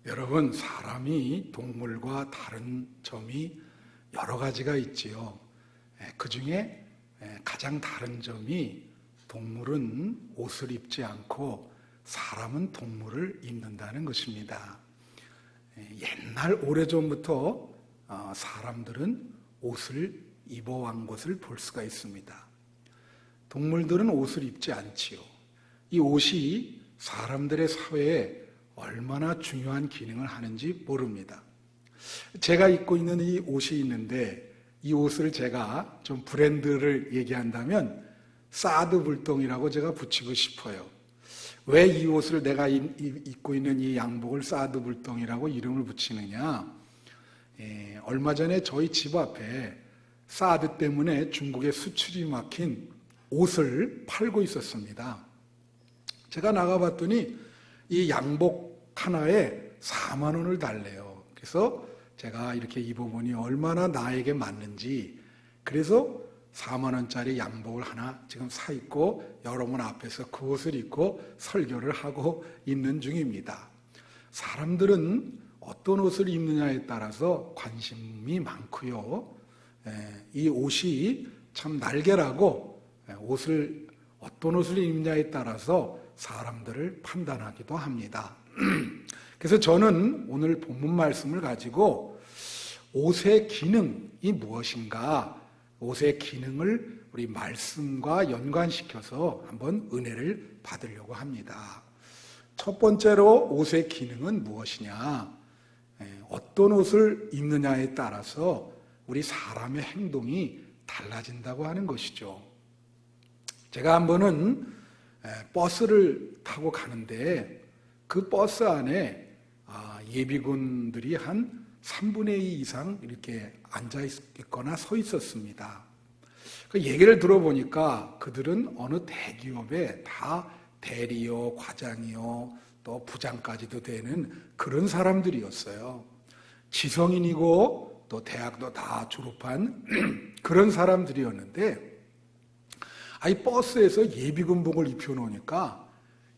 여러분, 사람이 동물과 다른 점이 여러 가지가 있지요. 그 중에 가장 다른 점이 동물은 옷을 입지 않고 사람은 동물을 입는다는 것입니다. 옛날 오래전부터 사람들은 옷을 입어온 것을 볼 수가 있습니다. 동물들은 옷을 입지 않지요. 이 옷이 사람들의 사회에 얼마나 중요한 기능을 하는지 모릅니다. 제가 입고 있는 이 옷이 있는데 이 옷을 제가 좀 브랜드를 얘기한다면 사드 불똥이라고 제가 붙이고 싶어요. 왜 이 옷을 내가 입고 있는 이 양복을 사드 불똥이라고 이름을 붙이느냐? 얼마 전에 저희 집 앞에 사드 때문에 중국에 수출이 막힌 옷을 팔고 있었습니다. 제가 나가봤더니 이 양복 하나에 4만 원을 달래요. 그래서 제가 이렇게 입어보니 얼마나 나에게 맞는지, 그래서 4만 원짜리 양복을 하나 지금 사 입고 여러분 앞에서 그 옷을 입고 설교를 하고 있는 중입니다. 사람들은 어떤 옷을 입느냐에 따라서 관심이 많고요. 이 옷이 참 날개라고 어떤 옷을 입느냐에 따라서 사람들을 판단하기도 합니다. 그래서 저는 오늘 본문 말씀을 가지고 옷의 기능이 무엇인가, 옷의 기능을 우리 말씀과 연관시켜서 한번 은혜를 받으려고 합니다. 첫 번째로 옷의 기능은 무엇이냐? 어떤 옷을 입느냐에 따라서 우리 사람의 행동이 달라진다고 하는 것이죠. 제가 한 번은 버스를 타고 가는데 그 버스 안에 예비군들이 한 3분의 2 이상 이렇게 앉아 있거나 서 있었습니다. 그 얘기를 들어보니까 그들은 어느 대기업에 다 대리요, 과장이요, 또 부장까지도 되는 그런 사람들이었어요. 지성인이고 또 대학도 다 졸업한 그런 사람들이었는데, 이 버스에서 예비군복을 입혀놓으니까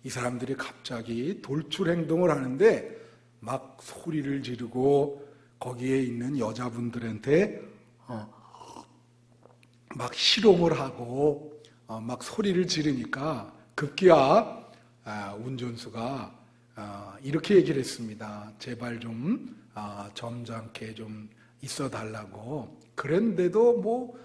이 사람들이 갑자기 돌출 행동을 하는데 막 소리를 지르고 거기에 있는 여자분들한테 막 희롱을 하고 막 소리를 지르니까 급기야 운전수가 이렇게 얘기를 했습니다. 제발 좀 점잖게 좀 있어 달라고. 그런데도 뭐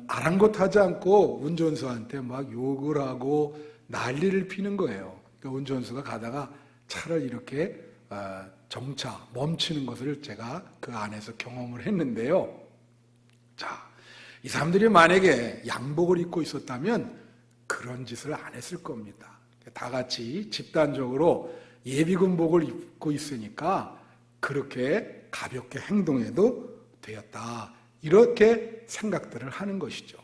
아랑곳하지 않고 운전수한테 막 욕을 하고 난리를 피는 거예요. 그러니까 운전수가 가다가 차를 이렇게 정차 멈추는 것을 제가 그 안에서 경험을 했는데요. 자, 이 사람들이 만약에 양복을 입고 있었다면 그런 짓을 안 했을 겁니다. 다 같이 집단적으로 예비군복을 입고 있으니까 그렇게 가볍게 행동해도 되었다, 이렇게 생각들을 하는 것이죠.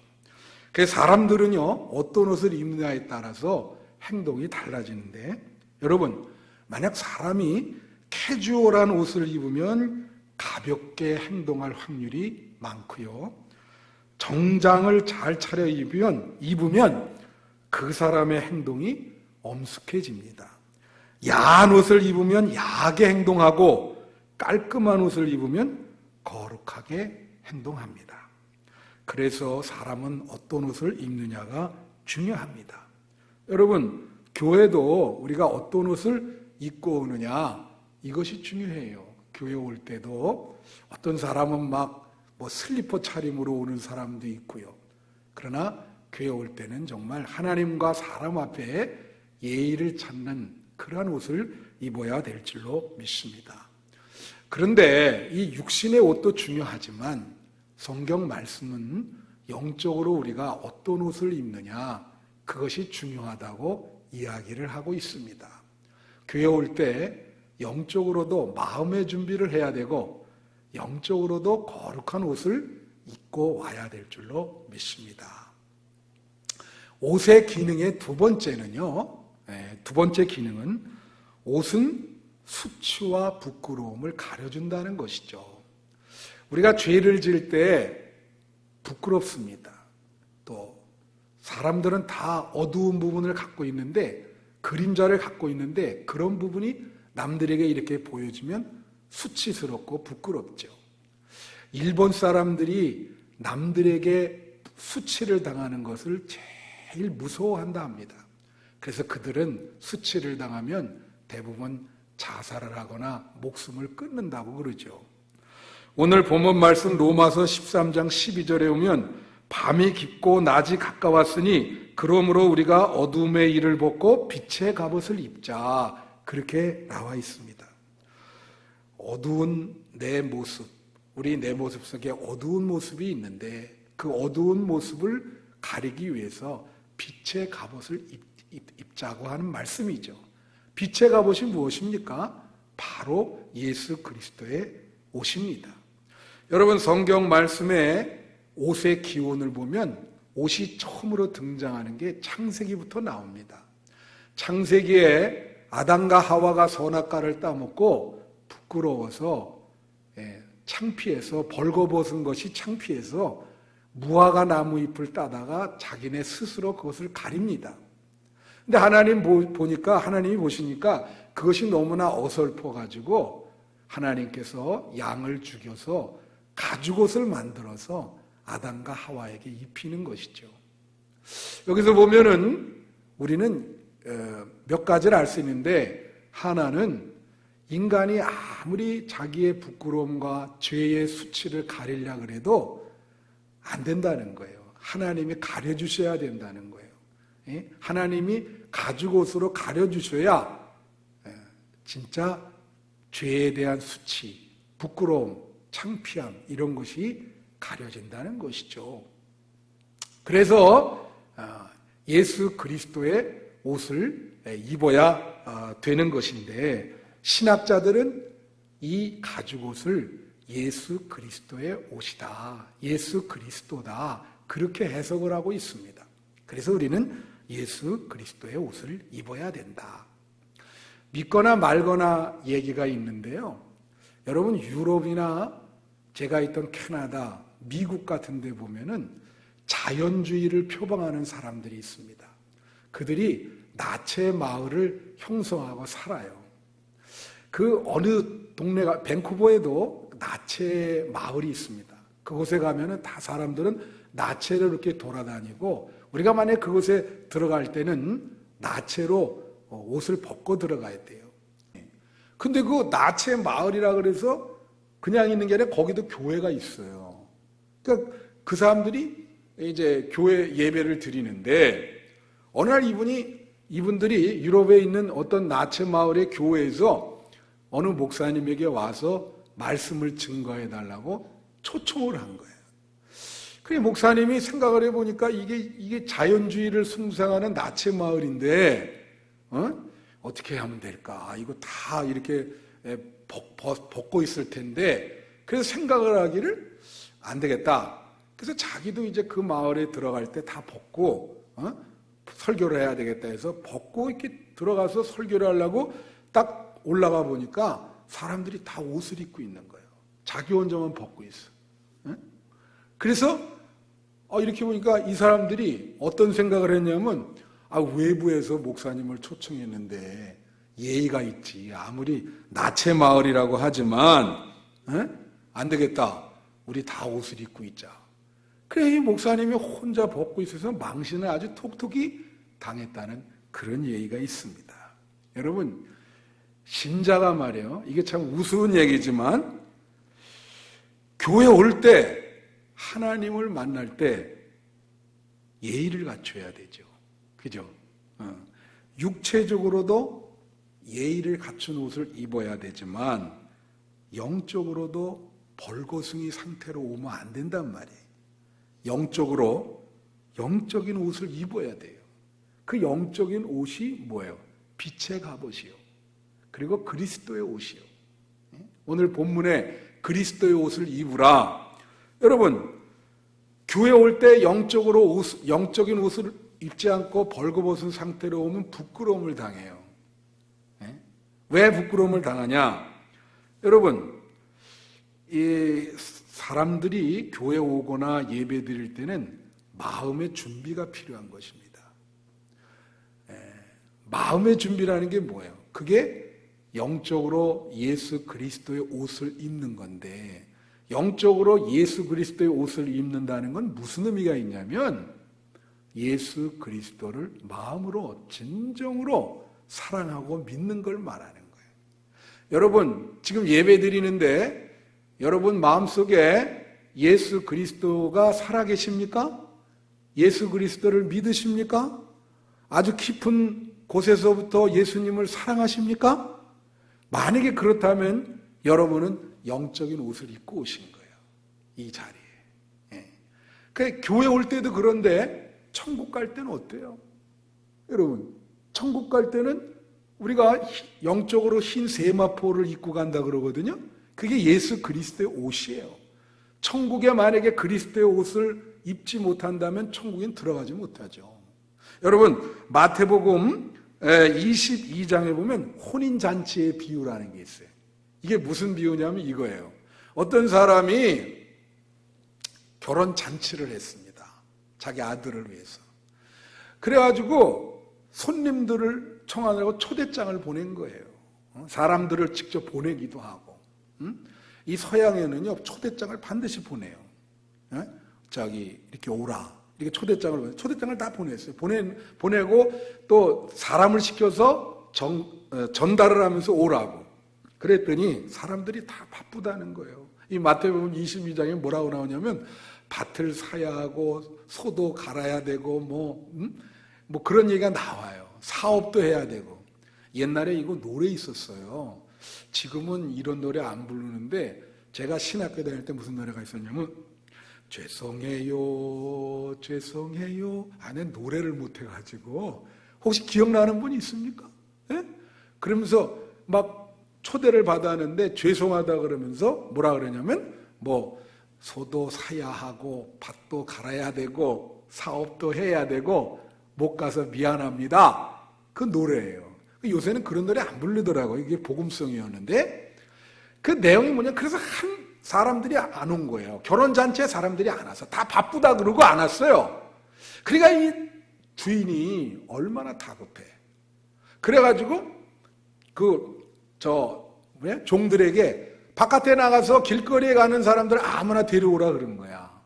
그래서 사람들은요, 어떤 옷을 입느냐에 따라서 행동이 달라지는데, 여러분, 만약 사람이 캐주얼한 옷을 입으면 가볍게 행동할 확률이 많고요, 정장을 잘 차려 입으면 그 사람의 행동이 엄숙해집니다. 야한 옷을 입으면 야하게 행동하고 깔끔한 옷을 입으면 거룩하게 행동합니다. 그래서 사람은 어떤 옷을 입느냐가 중요합니다. 여러분, 교회도 우리가 어떤 옷을 입고 오느냐, 이것이 중요해요. 교회 올 때도 어떤 사람은 막 슬리퍼 차림으로 오는 사람도 있고요. 그러나 교회 올 때는 정말 하나님과 사람 앞에 예의를 찾는 그러한 옷을 입어야 될 줄로 믿습니다. 그런데 이 육신의 옷도 중요하지만 성경 말씀은 영적으로 우리가 어떤 옷을 입느냐, 그것이 중요하다고 이야기를 하고 있습니다. 교회 올 때 영적으로도 마음의 준비를 해야 되고 영적으로도 거룩한 옷을 입고 와야 될 줄로 믿습니다. 옷의 기능의 두 번째 기능은 옷은 수치와 부끄러움을 가려준다는 것이죠. 우리가 죄를 지을 때 부끄럽습니다. 또 사람들은 다 어두운 부분을 갖고 있는데, 그림자를 갖고 있는데 그런 부분이 남들에게 이렇게 보여주면 수치스럽고 부끄럽죠. 일본 사람들이 남들에게 수치를 당하는 것을 제일 무서워한다 합니다. 그래서 그들은 수치를 당하면 대부분 자살을 하거나 목숨을 끊는다고 그러죠. 오늘 본문 말씀 로마서 13장 12절에 오면 밤이 깊고 낮이 가까웠으니 그러므로 우리가 어둠의 일을 벗고 빛의 갑옷을 입자, 그렇게 나와 있습니다. 어두운 내 모습, 우리 내 모습 속에 어두운 모습이 있는데 그 어두운 모습을 가리기 위해서 빛의 갑옷을 입자고 하는 말씀이죠. 빛의 갑옷이 무엇입니까? 바로 예수 그리스도의 옷입니다. 여러분, 성경 말씀에 옷의 기원을 보면 옷이 처음으로 등장하는 게 창세기부터 나옵니다. 창세기에 아담과 하와가 선악과를 따먹고 부끄러워서 창피해서 벌거벗은 것이 창피해서 무화과 나무 잎을 따다가 자기네 스스로 그것을 가립니다. 근데 하나님이 보시니까 그것이 너무나 어설퍼가지고 하나님께서 양을 죽여서 가죽옷을 만들어서 아담과 하와에게 입히는 것이죠. 여기서 보면은 우리는 몇 가지를 알 수 있는데, 하나는 인간이 아무리 자기의 부끄러움과 죄의 수치를 가리려고 해도 안 된다는 거예요. 하나님이 가려주셔야 된다는 거예요. 하나님이 가죽옷으로 가려주셔야 진짜 죄에 대한 수치, 부끄러움, 창피함, 이런 것이 가려진다는 것이죠. 그래서 예수 그리스도의 옷을 입어야 되는 것인데, 신학자들은 이 가죽옷을 예수 그리스도의 옷이다, 예수 그리스도다, 그렇게 해석을 하고 있습니다. 그래서 우리는 예수 그리스도의 옷을 입어야 된다. 믿거나 말거나 얘기가 있는데요. 여러분, 유럽이나 제가 있던 캐나다, 미국 같은 데 보면은 자연주의를 표방하는 사람들이 있습니다. 그들이 나체 마을을 형성하고 살아요. 그 어느 동네가, 밴쿠버에도 나체 마을이 있습니다. 그곳에 가면은 다 사람들은 나체를 이렇게 돌아다니고, 우리가 만약에 그곳에 들어갈 때는 나체로 옷을 벗고 들어가야 돼요. 근데 그 나체 마을이라 그래서 그냥 있는 게 아니라 거기도 교회가 있어요. 그러니까 그 사람들이 이제 교회 예배를 드리는데, 어느 날 이분들이 유럽에 있는 어떤 나체 마을의 교회에서 어느 목사님에게 와서 말씀을 증거해 달라고 초청을 한 거예요. 그 목사님이 생각을 해보니까 이게 자연주의를 숭상하는 나체 마을인데, 어떻게 하면 될까? 이거 다 이렇게 벗고 있을 텐데, 그래서 생각을 하기를 안 되겠다. 그래서 자기도 이제 그 마을에 들어갈 때 다 벗고, 설교를 해야 되겠다 해서 벗고 이렇게 들어가서 설교를 하려고 딱 올라가 보니까 사람들이 다 옷을 입고 있는 거예요. 자기 혼자만 벗고 있어. 그래서 이렇게 보니까 이 사람들이 어떤 생각을 했냐면, 외부에서 목사님을 초청했는데 예의가 있지, 아무리 나체 마을이라고 하지만 안 되겠다, 우리 다 옷을 입고 있자. 그래, 이 목사님이 혼자 벗고 있어서 망신을 아주 톡톡히 당했다는 그런 예의가 있습니다. 여러분, 신자가 말이에요, 이게 참 우스운 얘기지만 교회 올 때, 하나님을 만날 때 예의를 갖춰야 되죠. 그죠? 육체적으로도 예의를 갖춘 옷을 입어야 되지만 영적으로도 벌거숭이 상태로 오면 안 된단 말이에요. 영적인 옷을 입어야 돼요. 그 영적인 옷이 뭐예요? 빛의 갑옷이요. 그리고 그리스도의 옷이요. 오늘 본문에 그리스도의 옷을 입으라. 여러분, 교회 올 때 영적인 옷을 입지 않고 벌거벗은 상태로 오면 부끄러움을 당해요. 왜 부끄러움을 당하냐? 여러분, 이 사람들이 교회 오거나 예배 드릴 때는 마음의 준비가 필요한 것입니다. 마음의 준비라는 게 뭐예요? 그게 영적으로 예수 그리스도의 옷을 입는 건데, 영적으로 예수 그리스도의 옷을 입는다는 건 무슨 의미가 있냐면 예수 그리스도를 마음으로 진정으로 사랑하고 믿는 걸 말하는 거예요. 여러분 지금 예배 드리는데 여러분 마음속에 예수 그리스도가 살아계십니까? 예수 그리스도를 믿으십니까? 아주 깊은 곳에서부터 예수님을 사랑하십니까? 만약에 그렇다면 여러분은 영적인 옷을 입고 오신 거예요. 이 자리에. 예. 그러니까 교회 올 때도 그런데 천국 갈 때는 어때요? 여러분 천국 갈 때는 우리가 영적으로 흰 세마포를 입고 간다 그러거든요. 그게 예수 그리스도의 옷이에요. 천국에 만약에 그리스도의 옷을 입지 못한다면 천국엔 들어가지 못하죠. 여러분 마태복음 22장에 보면 혼인잔치의 비유라는 게 있어요. 이게 무슨 비유냐면 이거예요. 어떤 사람이 결혼잔치를 했습니다. 자기 아들을 위해서. 그래가지고 손님들을 청하느라고 초대장을 보낸 거예요. 사람들을 직접 보내기도 하고. 이 서양에는요 초대장을 반드시 보내요. 이렇게 오라. 이렇게 초대장을 다 보냈어요. 보내고 또 사람을 시켜서 전달을 하면서 오라고. 그랬더니 사람들이 다 바쁘다는 거예요. 이 마태복음 22장에 뭐라고 나오냐면 밭을 사야 하고 소도 갈아야 되고 뭐 그런 얘기가 나와요. 사업도 해야 되고. 옛날에 이거 노래 있었어요. 지금은 이런 노래 안 부르는데 제가 신학교 다닐 때 무슨 노래가 있었냐면 죄송해요 하는 노래를 못해가지고 혹시 기억나는 분이 있습니까? 예? 그러면서 막 초대를 받았는데 죄송하다 그러면서 뭐라 그러냐면 소도 사야 하고 밭도 갈아야 되고 사업도 해야 되고 못 가서 미안합니다. 그 노래예요. 요새는 그런 노래 안 부르더라고요. 이게 복음성이었는데 그 내용이 뭐냐, 그래서 사람들이 안 온 거예요. 결혼잔치에 사람들이 안 와서 다 바쁘다 그러고 안 왔어요. 그러니까 이 주인이 얼마나 다급해. 그래가지고 종들에게 바깥에 나가서 길거리에 가는 사람들 아무나 데려오라 그런 거야.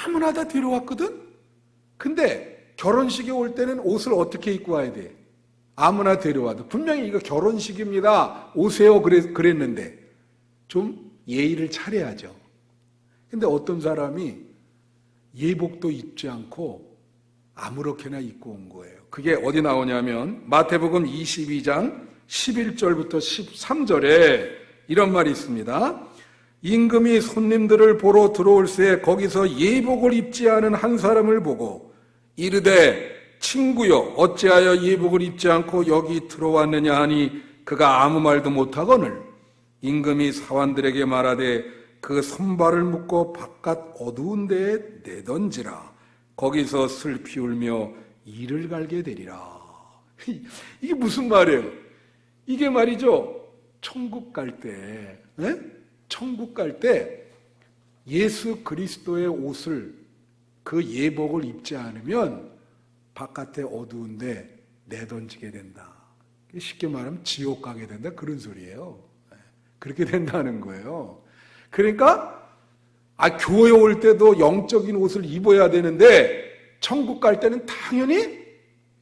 아무나 다 데려왔거든? 근데 결혼식에 올 때는 옷을 어떻게 입고 와야 돼? 아무나 데려와도 분명히 이거 결혼식입니다. 오세요 그랬는데 좀 예의를 차려야죠. 근데 어떤 사람이 예복도 입지 않고 아무렇게나 입고 온 거예요. 그게 어디 나오냐면 마태복음 22장 11절부터 13절에 이런 말이 있습니다. 임금이 손님들을 보러 들어올새 거기서 예복을 입지 않은 한 사람을 보고 이르되 친구여 어찌하여 예복을 입지 않고 여기 들어왔느냐 하니 그가 아무 말도 못하거늘 임금이 사환들에게 말하되 그 손발을 묶고 바깥 어두운 데에 내던지라. 거기서 슬피 울며 이를 갈게 되리라. 이게 무슨 말이에요? 이게 말이죠. 천국 갈 때, 천국 갈 때 예수 그리스도의 옷을 그 예복을 입지 않으면 바깥에 어두운데 내던지게 된다. 쉽게 말하면 지옥 가게 된다. 그런 소리예요. 그렇게 된다는 거예요. 그러니까 교회 올 때도 영적인 옷을 입어야 되는데 천국 갈 때는 당연히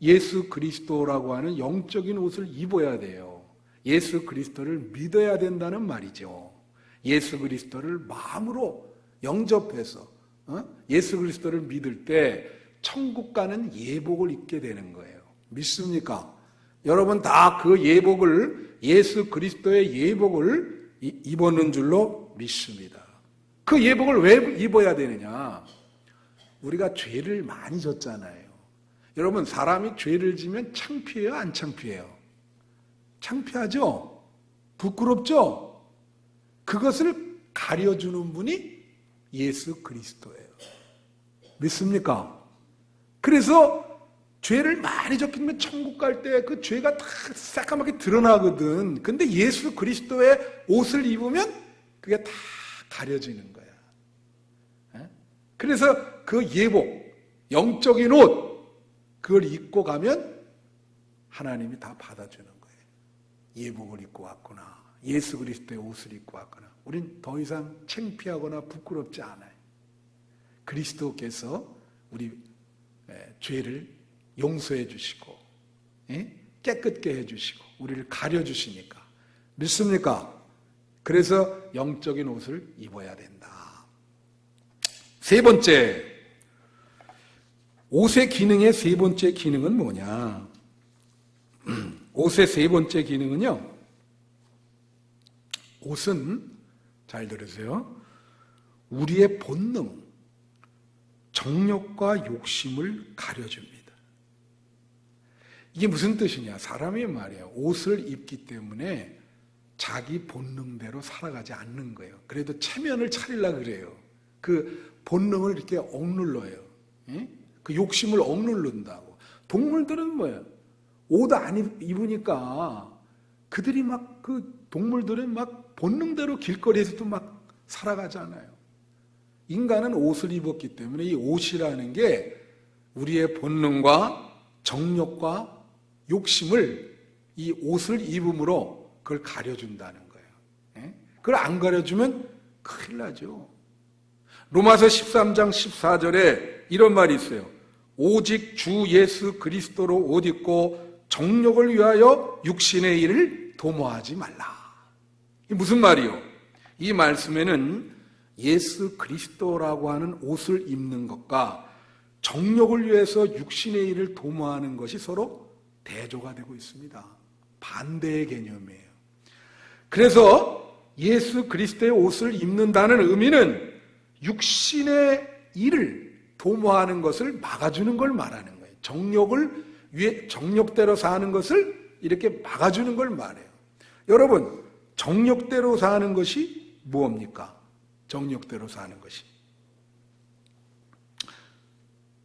예수 그리스도라고 하는 영적인 옷을 입어야 돼요. 예수 그리스도를 믿어야 된다는 말이죠. 예수 그리스도를 마음으로 영접해서 예수 그리스도를 믿을 때 천국 가는 예복을 입게 되는 거예요. 믿습니까? 여러분 다 그 예복을, 예수 그리스도의 예복을 입었는 줄로 믿습니다. 그 예복을 왜 입어야 되느냐? 우리가 죄를 많이 졌잖아요. 여러분 사람이 죄를 지면 창피해요? 안 창피해요? 창피하죠? 부끄럽죠? 그것을 가려주는 분이 예수 그리스도예요. 믿습니까? 그래서 죄를 많이 졌으면 천국 갈 때 그 죄가 다 새까맣게 드러나거든. 근데 예수 그리스도의 옷을 입으면 그게 다 가려지는 거야. 그래서 그 예복, 영적인 옷, 그걸 입고 가면 하나님이 다 받아주는 거예요. 예복을 입고 왔구나. 예수 그리스도의 옷을 입고 왔구나. 우린 더 이상 창피하거나 부끄럽지 않아요. 그리스도께서 우리 죄를 용서해 주시고 깨끗게 해주시고 우리를 가려주시니까. 믿습니까? 그래서 영적인 옷을 입어야 된다. 세 번째, 옷의 기능의 세 번째 기능은 뭐냐? 옷의 세 번째 기능은요, 옷은, 잘 들으세요, 우리의 본능, 정욕과 욕심을 가려줍니다. 이게 무슨 뜻이냐? 사람이 말이에요, 옷을 입기 때문에 자기 본능대로 살아가지 않는 거예요. 그래도 체면을 차리려고 그래요. 그 본능을 이렇게 억눌러요. 그 욕심을 억누른다고. 동물들은 뭐예요? 옷 안 입으니까 그들이 막, 그 동물들은 막 본능대로 길거리에서도 막 살아가잖아요. 인간은 옷을 입었기 때문에 이 옷이라는 게 우리의 본능과 정욕과 욕심을 이 옷을 입음으로 그걸 가려준다는 거예요. 그걸 안 가려주면 큰일 나죠. 로마서 13장 14절에 이런 말이 있어요. 오직 주 예수 그리스도로 옷 입고 정욕을 위하여 육신의 일을 도모하지 말라. 이게 무슨 말이요? 이 말씀에는 예수 그리스도라고 하는 옷을 입는 것과 정욕을 위해서 육신의 일을 도모하는 것이 서로 대조가 되고 있습니다. 반대의 개념이에요. 그래서 예수 그리스도의 옷을 입는다는 의미는 육신의 일을 도모하는 것을 막아주는 걸 말하는 거예요. 정욕을 위해, 정욕대로 사는 것을 이렇게 막아주는 걸 말해요. 여러분, 정욕대로 사는 것이 무엇입니까? 정욕대로 사는 것이.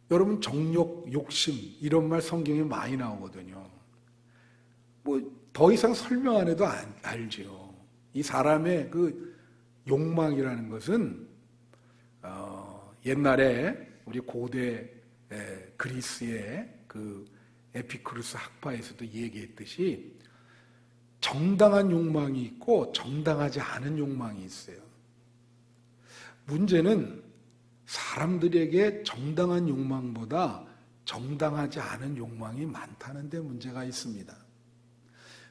여러분, 정욕, 욕심, 이런 말 성경에 많이 나오거든요. 뭐 더 이상 설명 안 해도 알죠. 이 사람의 그 욕망이라는 것은 옛날에 우리 고대 그리스의 그 에피쿠르스 학파에서도 얘기했듯이 정당한 욕망이 있고 정당하지 않은 욕망이 있어요. 문제는 사람들에게 정당한 욕망보다 정당하지 않은 욕망이 많다는 데 문제가 있습니다.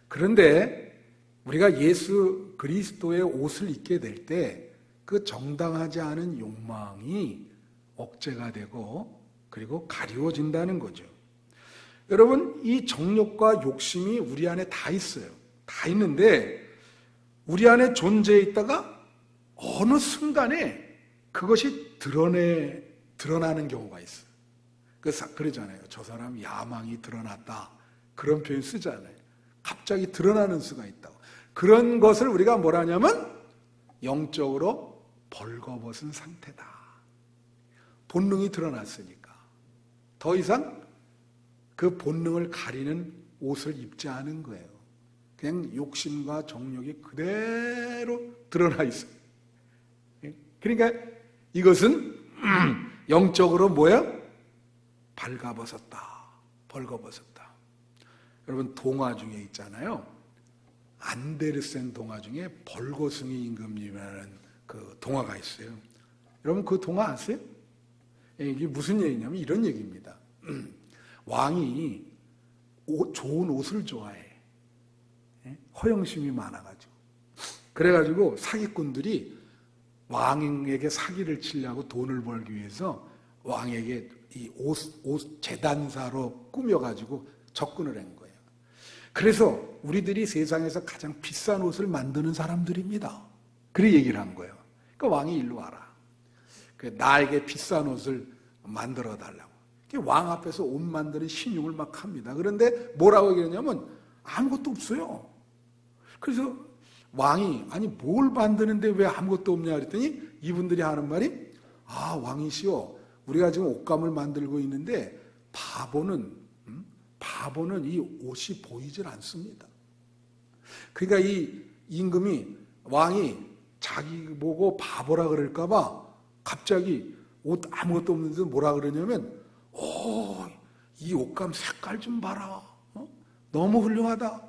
그런데 우리가 예수 그리스도의 옷을 입게 될 때 그 정당하지 않은 욕망이 억제가 되고 그리고 가리워진다는 거죠. 여러분, 이 정욕과 욕심이 우리 안에 다 있어요. 다 있는데 우리 안에 존재해 있다가 어느 순간에 그것이 드러나는 경우가 있어요. 그러잖아요. 저 사람 야망이 드러났다. 그런 표현 쓰잖아요. 갑자기 드러나는 수가 있다고. 그런 것을 우리가 뭐라 하냐면 영적으로 벌거벗은 상태다. 본능이 드러났으니까 더 이상 그 본능을 가리는 옷을 입지 않은 거예요. 그냥 욕심과 정욕이 그대로 드러나 있어요. 그러니까 이것은 영적으로 뭐야? 발가벗었다. 벌거벗었다. 여러분, 동화 중에 있잖아요. 안데르센 동화 중에 벌거숭이 임금님이라는 그 동화가 있어요. 여러분, 그 동화 아세요? 이게 무슨 얘기냐면 이런 얘기입니다. 왕이 좋은 옷을 좋아해. 허영심이 많아가지고. 그래가지고 사기꾼들이 왕에게 사기를 치려고 돈을 벌기 위해서 왕에게 이 옷 재단사로 꾸며가지고 접근을 한 거예요. 그래서 우리들이 세상에서 가장 비싼 옷을 만드는 사람들입니다. 그래 얘기를 한 거예요. 그러니까 왕이 일로 와라. 나에게 비싼 옷을 만들어 달라고. 왕 앞에서 옷 만드는 신용을 막 합니다. 그런데 뭐라고 얘기하냐면 아무것도 없어요. 그래서 왕이 아니 뭘 만드는데 왜 아무것도 없냐 그랬더니 이분들이 하는 말이 왕이시여, 우리가 지금 옷감을 만들고 있는데 바보는 이 옷이 보이질 않습니다. 그러니까 이 임금이 왕이 자기 보고 바보라 그럴까봐 갑자기 옷 아무것도 없는데 뭐라 그러냐면 이 옷감 색깔 좀 봐라. 너무 훌륭하다.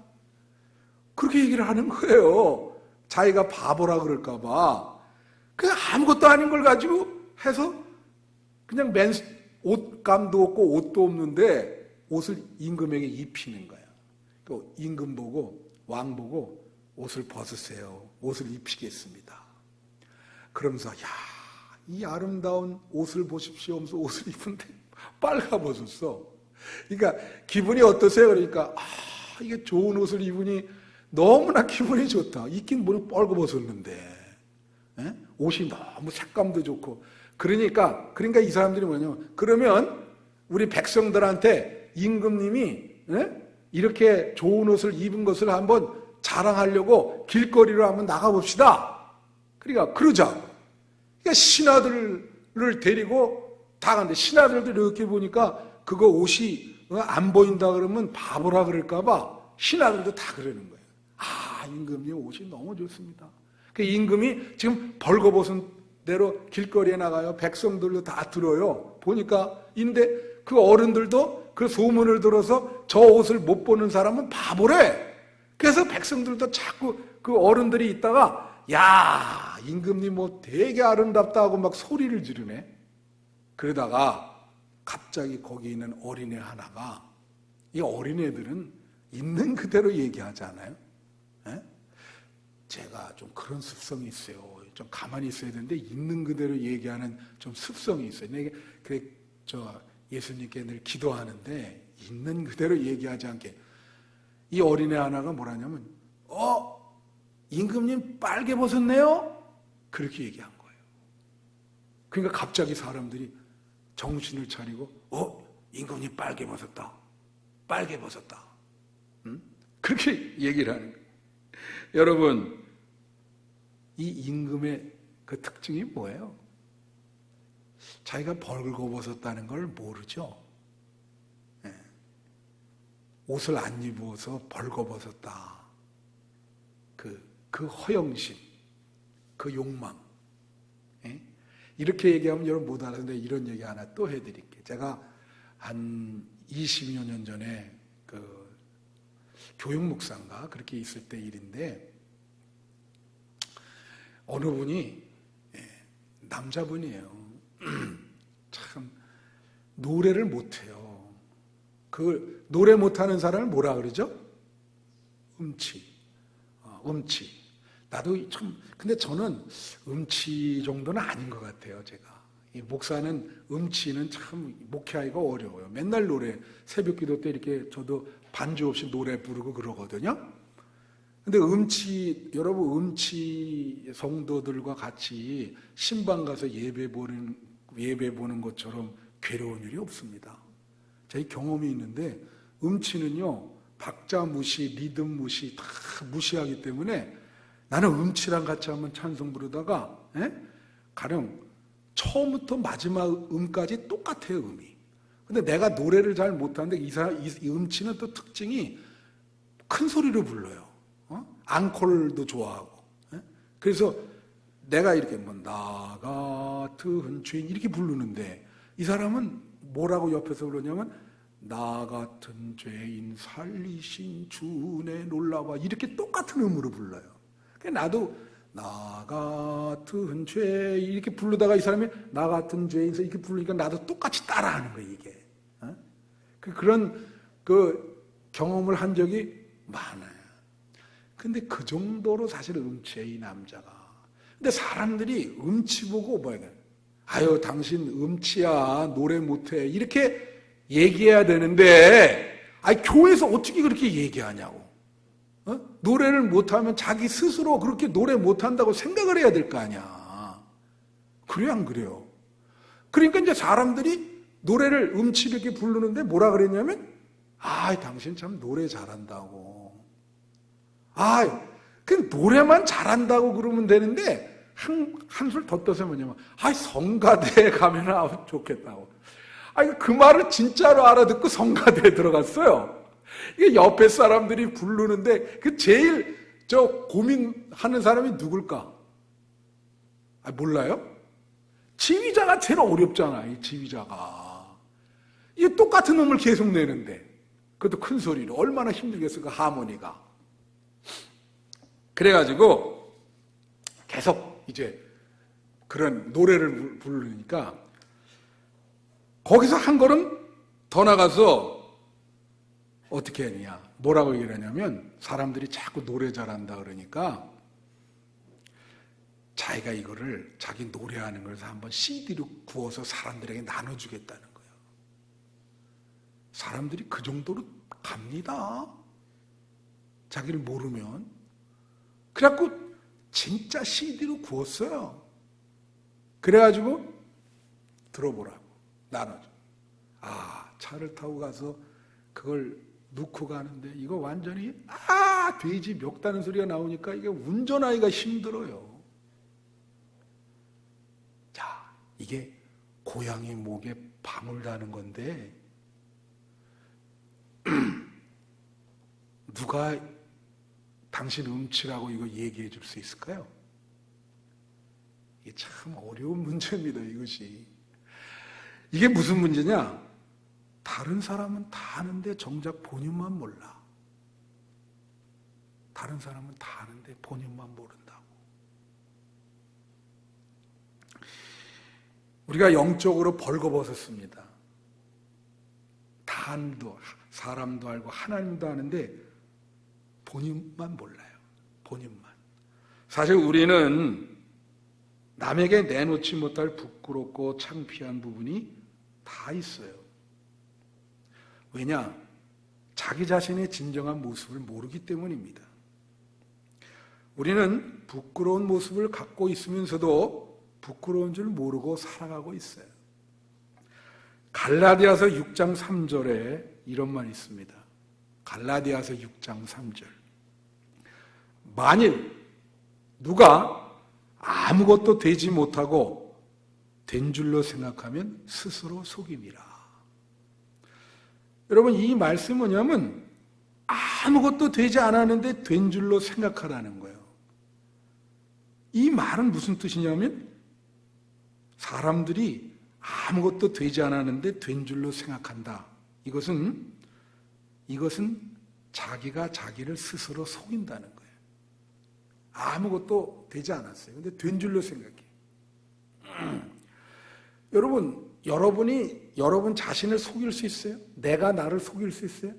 그렇게 얘기를 하는 거예요. 자기가 바보라 그럴까봐. 그냥 아무것도 아닌 걸 가지고 해서 그냥 옷감도 없고 옷도 없는데 옷을 임금에게 입히는 거야. 그 임금 보고, 왕 보고 옷을 벗으세요. 옷을 입히겠습니다. 그러면서 이 아름다운 옷을 보십시오 하면서 옷을 입은데 빨가벗었어. 그러니까 기분이 어떠세요? 그러니까 이게 좋은 옷을 입으니 너무나 기분이 좋다. 입긴 뭘 빨가벗었는데 옷이 너무 색감도 좋고. 그러니까 이 사람들이 뭐냐면, 그러면 우리 백성들한테 임금님이 이렇게 좋은 옷을 입은 것을 한번 자랑하려고 길거리로 한번 나가봅시다. 그러니까 그러자. 그러니까 신하들을 데리고 다 가는데, 신하들도 이렇게 보니까 그거 옷이 안 보인다 그러면 바보라 그럴까봐 신하들도 다 그러는 거예요. 임금님 옷이 너무 좋습니다. 그 임금이 지금 벌거벗은 대로 길거리에 나가요. 백성들도 다 들어요. 보니까. 인데 그 어른들도 그 소문을 들어서 저 옷을 못 보는 사람은 바보래. 그래서 백성들도 자꾸 그 어른들이 있다가 임금님 뭐 되게 아름답다 하고 막 소리를 지르네. 그러다가 갑자기 거기 있는 어린애 하나가, 이 어린애들은 있는 그대로 얘기하잖아요. 제가 좀 그런 습성이 있어요. 좀 가만히 있어야 되는데 있는 그대로 얘기하는 좀 습성이 있어요. 내가 예수님께 늘 기도하는데 있는 그대로 얘기하지 않게. 이 어린애 하나가 뭐라냐면 임금님 빨개 벗었네요? 그렇게 얘기한 거예요. 그러니까 갑자기 사람들이 정신을 차리고 임금님 빨개 벗었다. 빨개 벗었다. 그렇게 얘기를 하는 거예요. 여러분, 이 임금의 그 특징이 뭐예요? 자기가 벌거벗었다는 걸 모르죠. 옷을 안 입어서 벌거벗었다. 그 허영심, 그 욕망. 이렇게 얘기하면 여러분 못 알아듣는데 이런 얘기 하나 또 해드릴게요. 제가 한 20여 년 전에 그 교육목사인가 그렇게 있을 때 일인데, 어느 분이 남자분이에요. 참 노래를 못해요. 그 노래 못하는 사람을 뭐라 그러죠? 음치. 나도 참, 근데 저는 음치 정도는 아닌 것 같아요. 제가 이 목사는 음치는 참 목회하기가 어려워요. 맨날 노래, 새벽기도 때 이렇게 저도 반주 없이 노래 부르고 그러거든요. 근데 여러분 음치 성도들과 같이 신방 가서 예배 보는 것처럼 괴로운 일이 없습니다. 제 경험이 있는데, 음치는요, 박자 무시, 리듬 무시 다 무시하기 때문에 나는 음치랑 같이 한번 찬송 부르다가 가령 처음부터 마지막 음까지 똑같아요, 음이. 근데 내가 노래를 잘 못하는데 이 음치는 또 특징이 큰 소리로 불러요. 앙콜도 좋아하고. 그래서 내가 이렇게 나 같은 죄인 이렇게 부르는데, 이 사람은 뭐라고 옆에서 그러냐면 나 같은 죄인 살리신 주네 놀라와, 이렇게 똑같은 음으로 불러요. 나도 나 같은 죄인 이렇게 부르다가 이 사람이 나 같은 죄인 이렇게 부르니까 나도 똑같이 따라하는 거예요, 이게. 그런 경험을 한 적이 많아요. 근데 그 정도로 사실 음치예요, 이 남자가. 근데 사람들이 음치 보고 아유 당신 음치야, 노래 못해, 이렇게 얘기해야 되는데 교회에서 어떻게 그렇게 얘기하냐고. 노래를 못하면 자기 스스로 그렇게 노래 못한다고 생각을 해야 될 거 아니야. 그래요, 안 그래요? 그러니까 이제 사람들이 노래를 음치 이렇게 부르는데 뭐라 그랬냐면 당신 참 노래 잘한다고. 그 노래만 잘한다고 그러면 되는데 한술 더 떠서 뭐냐면 성가대에 가면 좋겠다고. 그 말을 진짜로 알아듣고 성가대에 들어갔어요. 이게 옆에 사람들이 부르는데 그 제일 고민하는 사람이 누굴까? 몰라요? 지휘자가 제일 어렵잖아, 이 지휘자가. 이게 똑같은 음을 계속 내는데, 그것도 큰 소리로 얼마나 힘들겠어, 그 하모니가. 그래가지고 계속 이제 그런 노래를 부르니까 거기서 한 걸음 더 나가서 어떻게 했냐, 뭐라고 얘기를 하냐면 사람들이 자꾸 노래 잘한다 그러니까 자기가 이거를 자기 노래하는 것을 한번 CD로 구워서 사람들에게 나눠주겠다는 거예요. 사람들이 그 정도로 갑니다. 자기를 모르면. 그래갖고 진짜 CD로 구웠어요. 그래가지고 들어보라고 나눠줘. 차를 타고 가서 그걸 놓고 가는데 이거 완전히 돼지 멱다는 소리가 나오니까 이게 운전하기가 힘들어요. 자, 이게 고양이 목에 방울 다는 건데 누가 당신 음치라고 이거 얘기해 줄 수 있을까요? 이게 참 어려운 문제입니다, 이것이. 이게 무슨 문제냐? 다른 사람은 다 아는데 정작 본인만 몰라. 다른 사람은 다 아는데 본인만 모른다고. 우리가 영적으로 벌거벗었습니다. 단도, 사람도 알고 하나님도 아는데 본인만 몰라요. 본인만. 사실 우리는 남에게 내놓지 못할 부끄럽고 창피한 부분이 다 있어요. 왜냐? 자기 자신의 진정한 모습을 모르기 때문입니다. 우리는 부끄러운 모습을 갖고 있으면서도 부끄러운 줄 모르고 살아가고 있어요. 갈라디아서 6장 3절에 이런 말이 있습니다. 갈라디아서 6장 3절. 만일 누가 아무것도 되지 못하고 된 줄로 생각하면 스스로 속임이라. 여러분, 이 말씀은 뭐냐면 아무것도 되지 않았는데 된 줄로 생각하라는 거예요. 이 말은 무슨 뜻이냐면 사람들이 아무것도 되지 않았는데 된 줄로 생각한다. 이것은 자기가 자기를 스스로 속인다는 거예요. 아무것도 되지 않았어요. 근데 된 줄로 생각해. 여러분이 여러분 자신을 속일 수 있어요? 내가 나를 속일 수 있어요?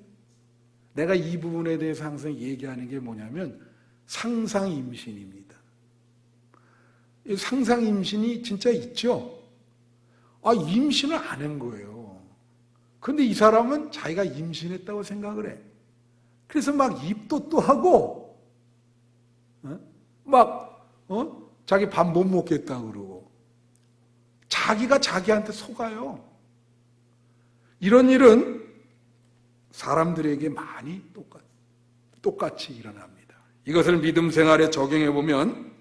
내가 이 부분에 대해서 항상 얘기하는 게 뭐냐면 상상임신입니다. 상상임신이 진짜 있죠? 임신을 안 한 거예요. 그런데 이 사람은 자기가 임신했다고 생각을 해. 그래서 막 입도 또 하고, 자기 밥 못 먹겠다 그러고, 자기가 자기한테 속아요. 이런 일은 사람들에게 많이 똑같이 일어납니다. 이것을 믿음 생활에 적용해 보면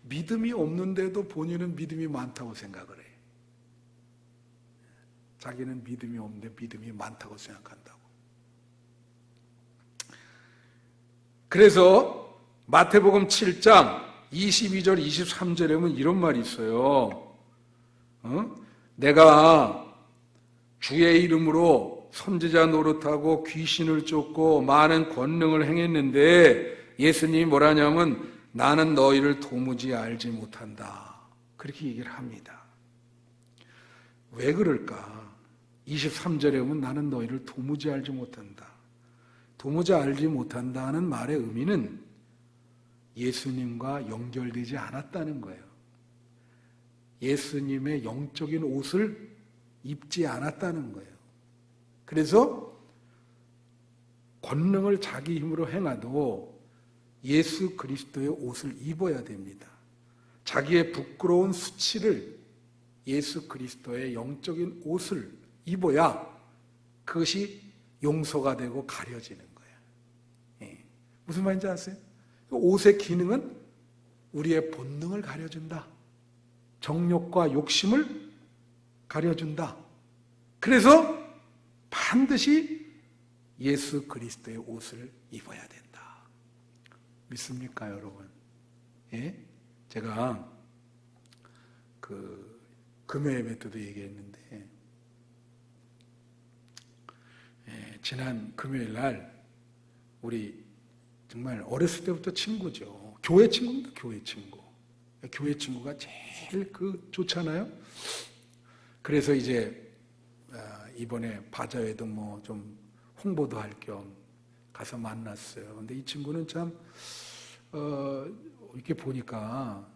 믿음이 없는데도 본인은 믿음이 많다고 생각을 해. 자기는 믿음이 없는데 믿음이 많다고 생각한다고. 그래서 마태복음 7장 22절 23절에 보면 이런 말이 있어요. 내가 주의 이름으로 선지자 노릇하고 귀신을 쫓고 많은 권능을 행했는데 예수님이 뭐라냐면 나는 너희를 도무지 알지 못한다. 그렇게 얘기를 합니다. 왜 그럴까? 23절에 보면 나는 너희를 도무지 알지 못한다. 도무지 알지 못한다는 말의 의미는 예수님과 연결되지 않았다는 거예요. 예수님의 영적인 옷을 입지 않았다는 거예요. 그래서 권능을 자기 힘으로 행하도 예수 그리스도의 옷을 입어야 됩니다. 자기의 부끄러운 수치를 예수 그리스도의 영적인 옷을 입어야 그것이 용서가 되고 가려지는 거예요. 무슨 말인지 아세요? 옷의 기능은 우리의 본능을 가려준다. 정욕과 욕심을 가려준다. 그래서 반드시 예수 그리스도의 옷을 입어야 된다. 믿습니까, 여러분? 예? 제가 금요 예배 때도 얘기했는데, 지난 금요일 날 우리 정말 어렸을 때부터 친구죠. 교회 친구입니다. 교회 친구. 교회 친구가 제일 좋잖아요. 그래서 이제 이번에 바자회도 뭐 좀 홍보도 할 겸 가서 만났어요. 근데 이 친구는 참 이렇게 보니까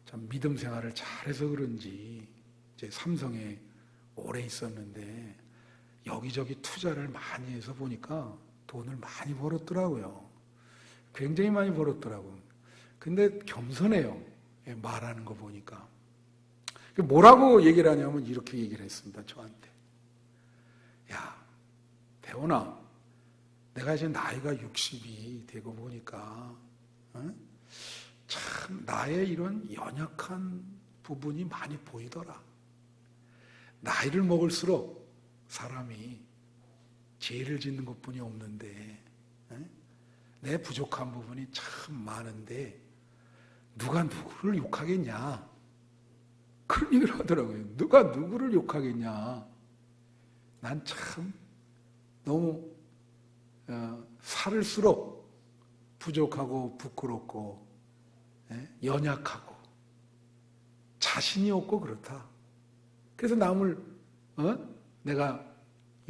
참 믿음 생활을 잘해서 그런지 이제 삼성에 오래 있었는데 여기저기 투자를 많이 해서 보니까 돈을 많이 벌었더라고요. 굉장히 많이 벌었더라고요. 근데 겸손해요. 말하는 거 보니까. 뭐라고 얘기를 하냐면 이렇게 얘기를 했습니다. 저한테. 야, 대원아, 내가 이제 나이가 60이 되고 보니까 참 나의 이런 연약한 부분이 많이 보이더라. 나이를 먹을수록 사람이 죄를 짓는 것뿐이 없는데 내 부족한 부분이 참 많은데 누가 누구를 욕하겠냐? 그런 얘기를 하더라고요. 누가 누구를 욕하겠냐? 난 참 너무 살을수록 부족하고 부끄럽고 연약하고 자신이 없고 그렇다. 그래서 남을 내가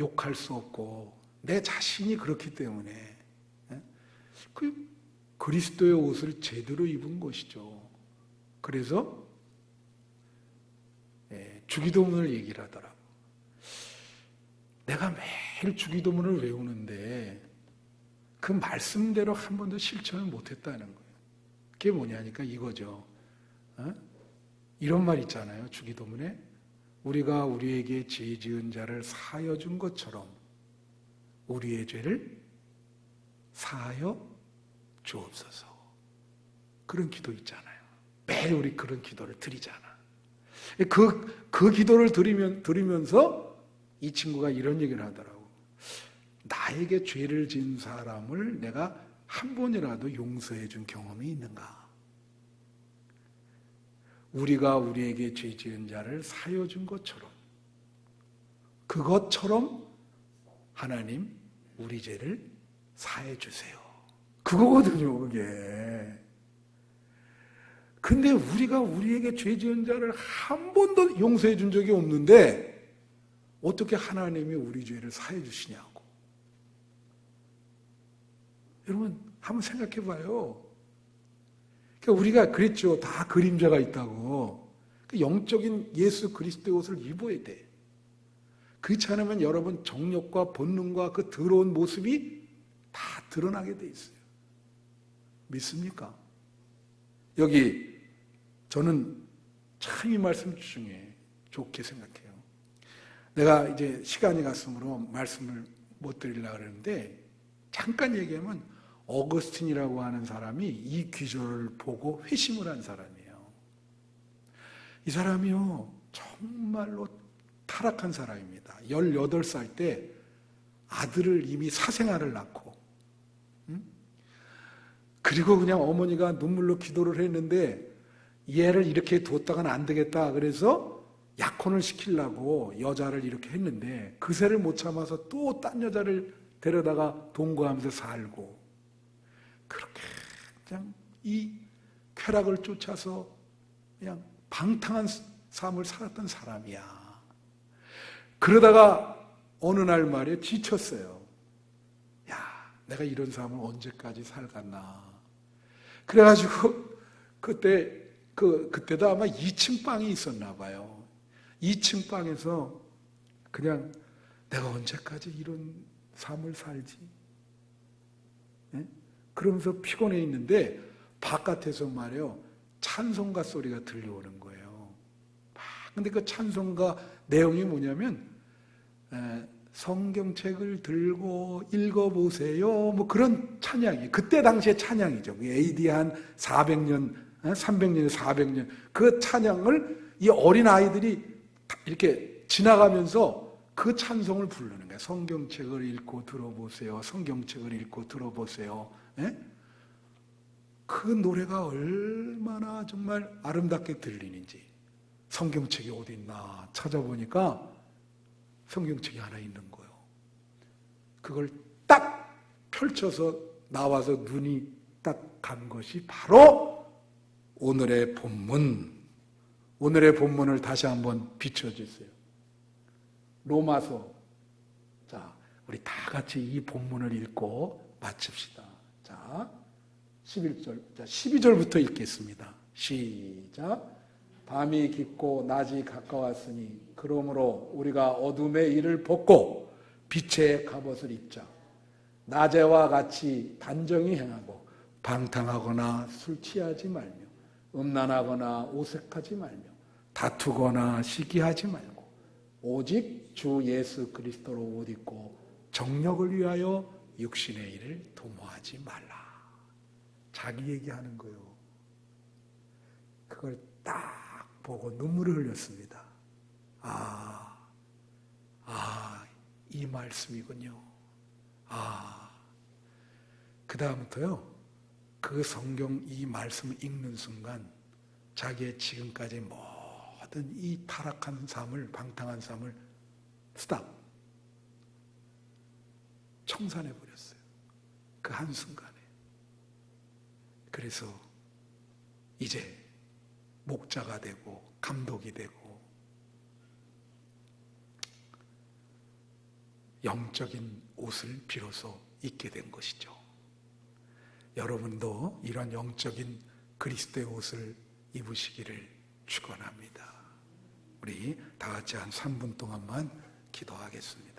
욕할 수 없고 내 자신이 그렇기 때문에 그 그리스도의 옷을 제대로 입은 것이죠. 그래서 주기도문을 얘기를 하더라고. 내가 매일 주기도문을 외우는데 그 말씀대로 한 번도 실천을 못했다는 거예요. 그게 뭐냐니까 이거죠. 이런 말 있잖아요. 주기도문에 우리가 우리에게 죄 지은 자를 사하여 준 것처럼 우리의 죄를 사하여 주옵소서. 그런 기도 있잖아요. 매일 우리 그런 기도를 드리잖아. 그 기도를 드리면서 이 친구가 이런 얘기를 하더라고. 나에게 죄를 지은 사람을 내가 한 번이라도 용서해 준 경험이 있는가? 우리가 우리에게 죄 지은 자를 사하여 준 것처럼 그것처럼 하나님 우리 죄를 사해 주세요. 그거거든요, 그게. 근데 우리가 우리에게 죄 지은 자를 한 번도 용서해 준 적이 없는데 어떻게 하나님이 우리 죄를 사해 주시냐고. 여러분 한번 생각해 봐요. 그러니까 우리가 그랬죠. 다 그림자가 있다고. 영적인 예수 그리스도의 옷을 입어야 돼. 그렇지 않으면 여러분 정욕과 본능과 그 더러운 모습이 다 드러나게 돼 있어요. 믿습니까? 여기 저는 참 이 말씀 중에 좋게 생각해요. 내가 이제 시간이 갔으므로 말씀을 못 드리려고 그러는데 잠깐 얘기하면 어거스틴이라고 하는 사람이 이 귀절을 보고 회심을 한 사람이에요. 이 사람이요 정말로 타락한 사람입니다. 18살 때 아들을 이미 사생아를 낳고 그리고 그냥 어머니가 눈물로 기도를 했는데 얘를 이렇게 뒀다가는 안 되겠다. 그래서 약혼을 시키려고 여자를 이렇게 했는데 그새를 못 참아서 또 딴 여자를 데려다가 동거하면서 살고 그렇게 그냥 이 쾌락을 쫓아서 그냥 방탕한 삶을 살았던 사람이야. 그러다가 어느 날 말에 지쳤어요. 야, 내가 이런 삶을 언제까지 살겠나. 그래가지고 그때도 아마 2층 방이 있었나 봐요. 2층 방에서 그냥 내가 언제까지 이런 삶을 살지? 네? 그러면서 피곤해 있는데 바깥에서 말이에요. 찬송가 소리가 들려오는 거예요. 근데 그 찬송가 내용이 뭐냐면 성경책을 들고 읽어보세요. 뭐 그런 찬양이 그때 당시의 찬양이죠. AD 한 400년, 300년, 400년 그 찬양을 이 어린 아이들이 이렇게 지나가면서 그 찬송을 부르는 거예요. 성경책을 읽고 들어보세요. 성경책을 읽고 들어보세요. 예? 그 노래가 얼마나 정말 아름답게 들리는지 성경책이 어디 있나 찾아보니까 성경책이 하나 있는 거예요. 그걸 딱 펼쳐서 나와서 눈이 딱 간 것이 바로 오늘의 본문. 오늘의 본문을 다시 한번 비춰주세요. 로마서. 자, 우리 다 같이 이 본문을 읽고 마칩시다. 자, 11절, 자, 12절부터 읽겠습니다. 시작. 밤이 깊고 낮이 가까웠으니 그러므로 우리가 어둠의 일을 벗고 빛의 갑옷을 입자. 낮에와 같이 단정히 행하고 방탕하거나 술 취하지 말며 음란하거나 오색하지 말며 다투거나 시기하지 말고 오직 주 예수 그리스도로 옷 입고 정력을 위하여 육신의 일을 도모하지 말라. 자기 얘기하는 거예요. 그걸 딱 보고 눈물을 흘렸습니다. 이 말씀이군요. 그 다음부터요, 그 성경 이 말씀을 읽는 순간 자기의 지금까지 모든 이 타락한 삶을, 방탕한 삶을 스탑, 청산해버렸어요. 그 한순간에. 그래서 이제 목자가 되고 감독이 되고 영적인 옷을 비로소 입게 된 것이죠. 여러분도 이런 영적인 그리스도의 옷을 입으시기를 축원합니다. 우리 다 같이 한 3분 동안만 기도하겠습니다.